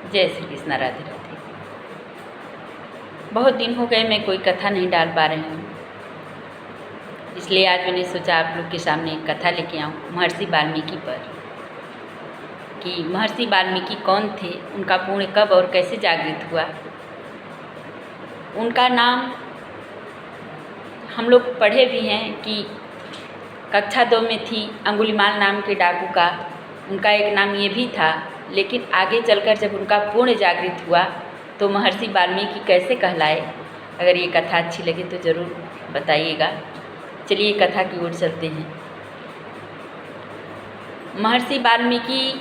जय श्री कृष्ण, राधे राधे। बहुत दिन हो गए मैं कोई कथा नहीं डाल पा रही हूँ, इसलिए आज मैंने सोचा आप लोग के सामने एक कथा लेके आऊँ महर्षि वाल्मीकि पर, कि महर्षि वाल्मीकि कौन थे, उनका पुण्य कब और कैसे जागृत हुआ। उनका नाम हम लोग पढ़े भी हैं कि कक्षा 2 में थी, अंगुलीमाल नाम के डाकू का उनका एक नाम ये भी था, लेकिन आगे चलकर जब उनका पुण्य जागृत हुआ तो महर्षि वाल्मीकि कैसे कहलाए। अगर ये कथा अच्छी लगे तो ज़रूर बताइएगा। चलिए कथा की ओर चलते हैं। महर्षि वाल्मीकि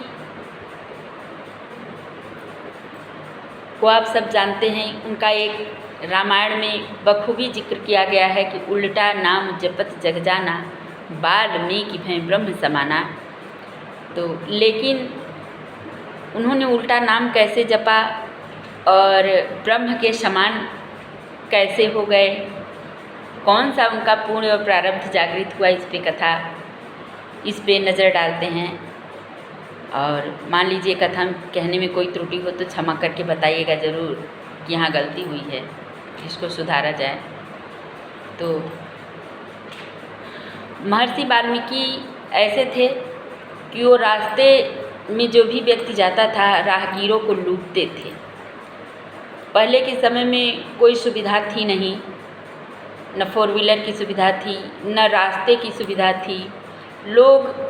को आप सब जानते हैं, उनका एक रामायण में बखूबी जिक्र किया गया है कि उल्टा नाम जपत जग जाना, वाल्मीकि भय ब्रह्म समाना। तो लेकिन उन्होंने उल्टा नाम कैसे जपा और ब्रह्म के समान कैसे हो गए, कौन सा उनका पुण्य और प्रारब्ध जागृत हुआ, इस पे नज़र डालते हैं। और मान लीजिए कथा कहने में कोई त्रुटि हो तो क्षमा करके बताइएगा ज़रूर कि यहाँ गलती हुई है, इसको सुधारा जाए। तो महर्षि वाल्मीकि ऐसे थे कि वो रास्ते में जो भी व्यक्ति जाता था राहगीरों को लूटते थे। पहले के समय में कोई सुविधा थी नहीं, न 4 व्हीलर की सुविधा थी, न रास्ते की सुविधा थी। लोग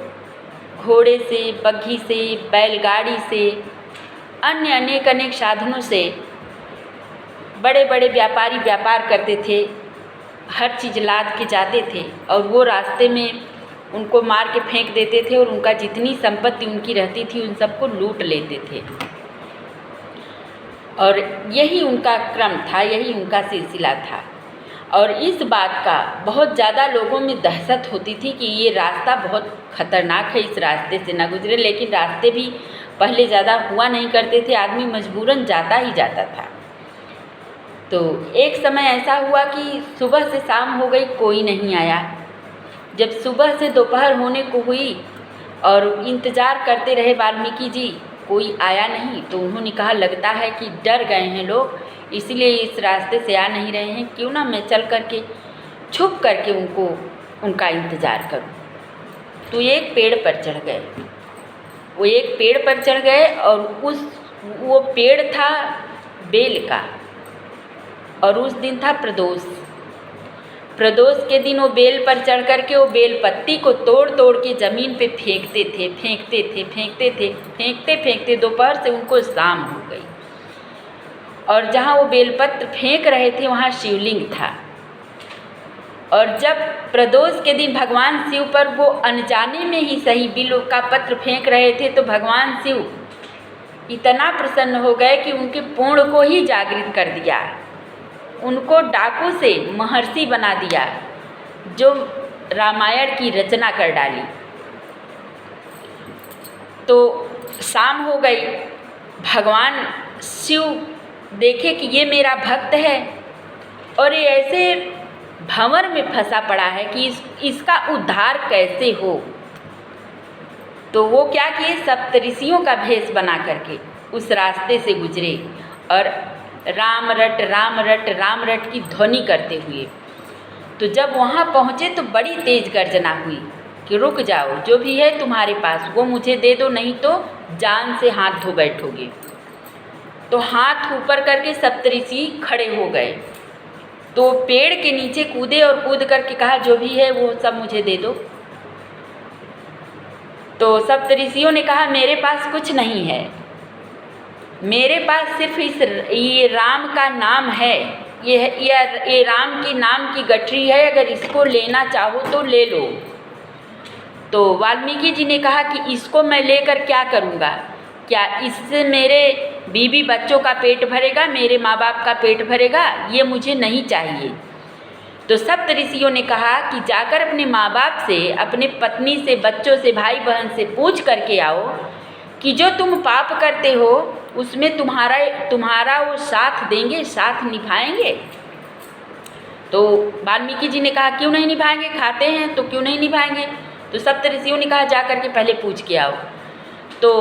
घोड़े से, बग्घी से, बैलगाड़ी से, अन्य अनेक साधनों से बड़े बड़े व्यापारी व्यापार करते थे, हर चीज़ लाद के जाते थे और वो रास्ते में उनको मार के फेंक देते थे और उनका जितनी संपत्ति उनकी रहती थी उन सबको लूट लेते थे। और यही उनका क्रम था, यही उनका सिलसिला था। और इस बात का बहुत ज़्यादा लोगों में दहशत होती थी कि ये रास्ता बहुत ख़तरनाक है, इस रास्ते से ना गुजरे। लेकिन रास्ते भी पहले ज़्यादा हुआ नहीं करते थे, आदमी मजबूरन जाता ही जाता था। तो एक समय ऐसा हुआ कि सुबह से शाम हो गई, कोई नहीं आया। जब सुबह से दोपहर होने को हुई और इंतज़ार करते रहे वाल्मीकि जी, कोई आया नहीं, तो उन्होंने कहा लगता है कि डर गए हैं लोग, इसलिए इस रास्ते से आ नहीं रहे हैं, क्यों ना मैं चल करके छुप करके उनका इंतज़ार करूं। तो एक पेड़ पर चढ़ गए, वो एक पेड़ पर चढ़ गए और वो पेड़ था बेल का, और उस दिन था प्रदोष के दिन वो बेल पर चढ़ कर के वो बेल पत्ती को तोड़ तोड़ के ज़मीन पे फेंकते थे। दोपहर से उनको शाम हो गई और जहाँ वो बेलपत्र फेंक रहे थे वहाँ शिवलिंग था। और जब प्रदोष के दिन भगवान शिव पर वो अनजाने में ही सही बिल का पत्र फेंक रहे थे, तो भगवान शिव इतना प्रसन्न हो गए कि उनके पुण्य को ही जागृत कर दिया, उनको डाकू से महर्षि बना दिया, जो रामायण की रचना कर डाली। तो शाम हो गई, भगवान शिव देखे कि ये मेरा भक्त है और ये ऐसे भंवर में फंसा पड़ा है कि इसका उद्धार कैसे हो। तो वो क्या किए, सप्तऋषियों का भेष बना करके उस रास्ते से गुजरे और राम रट की ध्वनि करते हुए। तो जब वहाँ पहुँचे तो बड़ी तेज गर्जना हुई कि रुक जाओ, जो भी है तुम्हारे पास वो मुझे दे दो, नहीं तो जान से हाथ धो बैठोगे। तो हाथ ऊपर करके सप्तऋषि खड़े हो गए, तो पेड़ के नीचे कूदे और कूद करके कहा जो भी है वो सब मुझे दे दो। तो सप्तऋषियों ने कहा मेरे पास कुछ नहीं है, मेरे पास सिर्फ ये राम का नाम है, ये राम की नाम की गठरी है, अगर इसको लेना चाहो तो ले लो। तो वाल्मीकि जी ने कहा कि इसको मैं लेकर क्या करूँगा, क्या इससे मेरे बीवी बच्चों का पेट भरेगा, मेरे माँ बाप का पेट भरेगा, ये मुझे नहीं चाहिए। तो सप्तऋषियों ने कहा कि जाकर अपने माँ बाप से, अपने पत्नी से, बच्चों से, भाई बहन से पूछ करके आओ कि जो तुम पाप करते हो उसमें तुम्हारा वो साथ देंगे, साथ निभाएंगे। तो वाल्मीकि जी ने कहा क्यों नहीं निभाएंगे, खाते हैं तो क्यों नहीं निभाएंगे। तो सप्तऋषियों ने कहा जा करके पहले पूछ के आओ। तो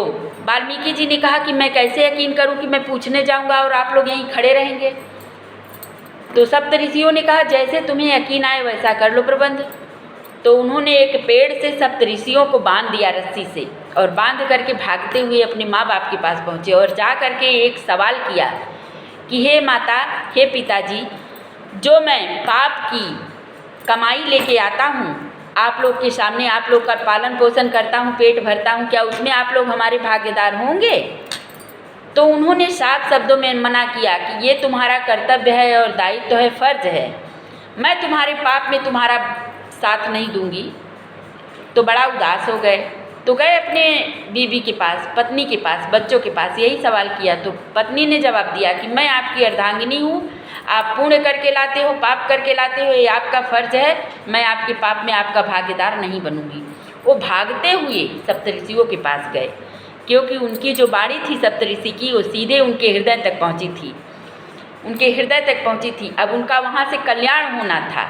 वाल्मीकि जी ने कहा कि मैं कैसे यकीन करूं कि मैं पूछने जाऊंगा और आप लोग यहीं खड़े रहेंगे। तो सप्तऋषियों ने कहा जैसे तुम्हें यकीन आए वैसा कर लो प्रबंध। तो उन्होंने एक पेड़ से सप्तऋषियों को बांध दिया रस्सी से, और बांध करके भागते हुए अपने माँ बाप के पास पहुँचे और जा करके एक सवाल किया कि हे माता, हे पिताजी, जो मैं पाप की कमाई लेके आता हूँ आप लोग के सामने, आप लोग का पालन पोषण करता हूँ, पेट भरता हूँ, क्या उसमें आप लोग हमारे भागीदार होंगे? तो उन्होंने 7 शब्दों में मना किया कि ये तुम्हारा कर्तव्य है और दायित्व है, फर्ज है, मैं तुम्हारे पाप में तुम्हारा साथ नहीं दूंगी। तो बड़ा उदास हो गए। तो गए अपने बीवी के पास, पत्नी के पास, बच्चों के पास, यही सवाल किया। तो पत्नी ने जवाब दिया कि मैं आपकी अर्धांगिनी हूँ, आप पुण्य करके लाते हो, पाप करके लाते हो, ये आपका फर्ज है, मैं आपके पाप में आपका भागीदार नहीं बनूंगी। वो भागते हुए सप्तऋषियों के पास गए, क्योंकि उनकी जो बाणी थी सप्तऋषि की वो सीधे उनके हृदय तक पहुँची थी, उनके हृदय तक पहुँची थी। अब उनका वहाँ से कल्याण होना था।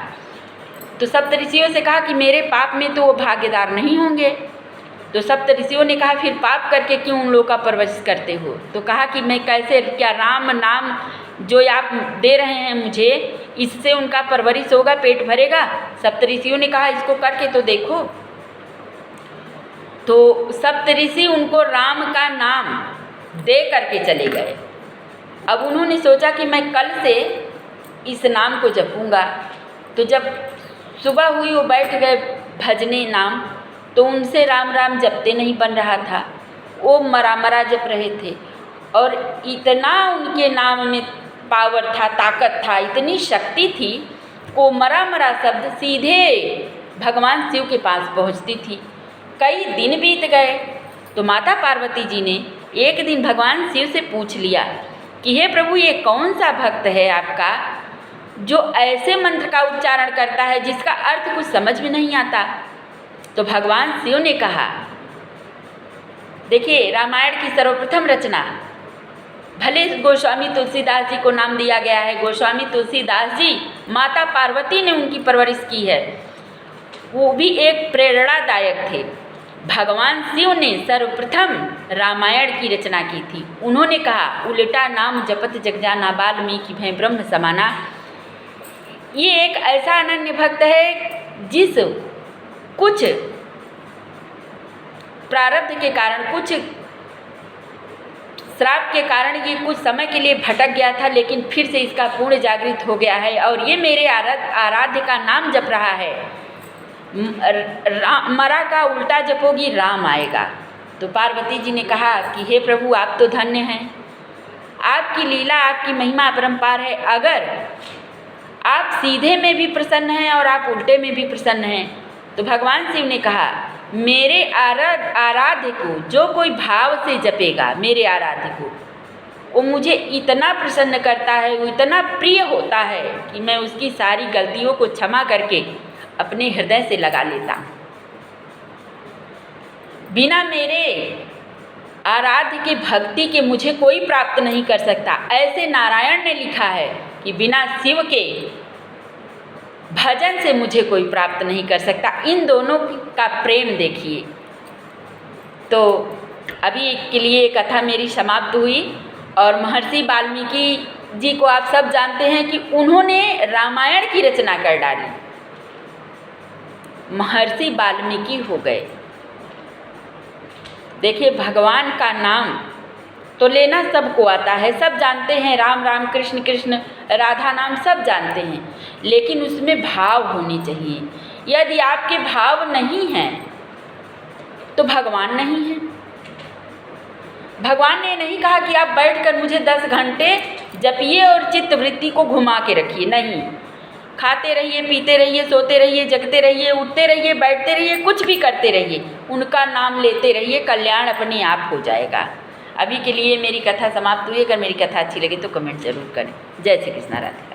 तो सप्तऋषियों से कहा कि मेरे पाप में तो वो भागीदार नहीं होंगे। तो सप्तऋषियों ने कहा फिर पाप करके क्यों उन लोगों का परवरिश करते हो? तो कहा कि मैं कैसे, क्या राम नाम जो आप दे रहे हैं मुझे, इससे उनका परवरिश होगा, पेट भरेगा? सप्तऋषियों ने कहा इसको करके तो देखो। तो सप्तऋषि उनको राम का नाम दे करके चले गए। अब उन्होंने सोचा कि मैं कल से इस नाम को जपूंगा। तो जब सुबह हुई वो बैठ गए भजने नाम, तो उनसे राम राम जपते नहीं बन रहा था, वो मरा मरा जप रहे थे। और इतना उनके नाम में पावर था, ताकत था, इतनी शक्ति थी, वो मरा मरा शब्द सीधे भगवान शिव के पास पहुंचती थी। कई दिन बीत गए तो माता पार्वती जी ने एक दिन भगवान शिव से पूछ लिया कि हे प्रभु, ये कौन सा भक्त है आपका जो ऐसे मंत्र का उच्चारण करता है जिसका अर्थ कुछ समझ में नहीं आता? तो भगवान शिव ने कहा, देखिए रामायण की सर्वप्रथम रचना, भले गोस्वामी तुलसीदास जी को नाम दिया गया है, गोस्वामी तुलसीदास जी माता पार्वती ने उनकी परवरिश की है, वो भी एक प्रेरणादायक थे। भगवान शिव ने सर्वप्रथम रामायण की रचना की थी। उन्होंने कहा उल्टा नाम जपत जग जाना, वाल्मीकि भय ब्रह्म समाना। ये एक ऐसा अनन्य भक्त है जिस कुछ प्रारब्ध के कारण, कुछ श्राप के कारण ये कुछ समय के लिए भटक गया था, लेकिन फिर से इसका पूर्ण जागृत हो गया है और ये मेरे आराध्य का नाम जप रहा है। मरा का उल्टा जपोगी राम आएगा। तो पार्वती जी ने कहा कि हे प्रभु, आप तो धन्य हैं, आपकी लीला, आपकी महिमा अपरंपार है। अगर आप सीधे में भी प्रसन्न हैं और आप उल्टे में भी प्रसन्न हैं, तो भगवान शिव ने कहा मेरे आराध्य को जो कोई भाव से जपेगा, मेरे आराध्य को, वो मुझे इतना प्रसन्न करता है, वो इतना प्रिय होता है कि मैं उसकी सारी गलतियों को क्षमा करके अपने हृदय से लगा लेता हूँ। बिना मेरे आराध्य के भक्ति के मुझे कोई प्राप्त नहीं कर सकता। ऐसे नारायण ने लिखा है कि बिना शिव के भजन से मुझे कोई प्राप्त नहीं कर सकता। इन दोनों का प्रेम देखिए। तो अभी के लिए कथा मेरी समाप्त हुई। और महर्षि वाल्मीकि जी को आप सब जानते हैं कि उन्होंने रामायण की रचना कर डाली, महर्षि वाल्मीकि हो गए। देखिए, भगवान का नाम तो लेना सबको आता है, सब जानते हैं, राम राम, कृष्ण कृष्ण, राधा नाम सब जानते हैं, लेकिन उसमें भाव होने चाहिए। यदि आपके भाव नहीं हैं तो भगवान नहीं है। भगवान ने नहीं कहा कि आप बैठकर मुझे 10 घंटे जपिए और चित्त वृत्ति को घुमा के रखिए, नहीं। खाते रहिए, पीते रहिए, सोते रहिए, जगते रहिए, उठते रहिए, बैठते रहिए, कुछ भी करते रहिए, उनका नाम लेते रहिए, कल्याण अपने आप हो जाएगा। अभी के लिए मेरी कथा समाप्त हुई। अगर मेरी कथा अच्छी लगी तो कमेंट जरूर करें। जय श्री कृष्ण, राधे।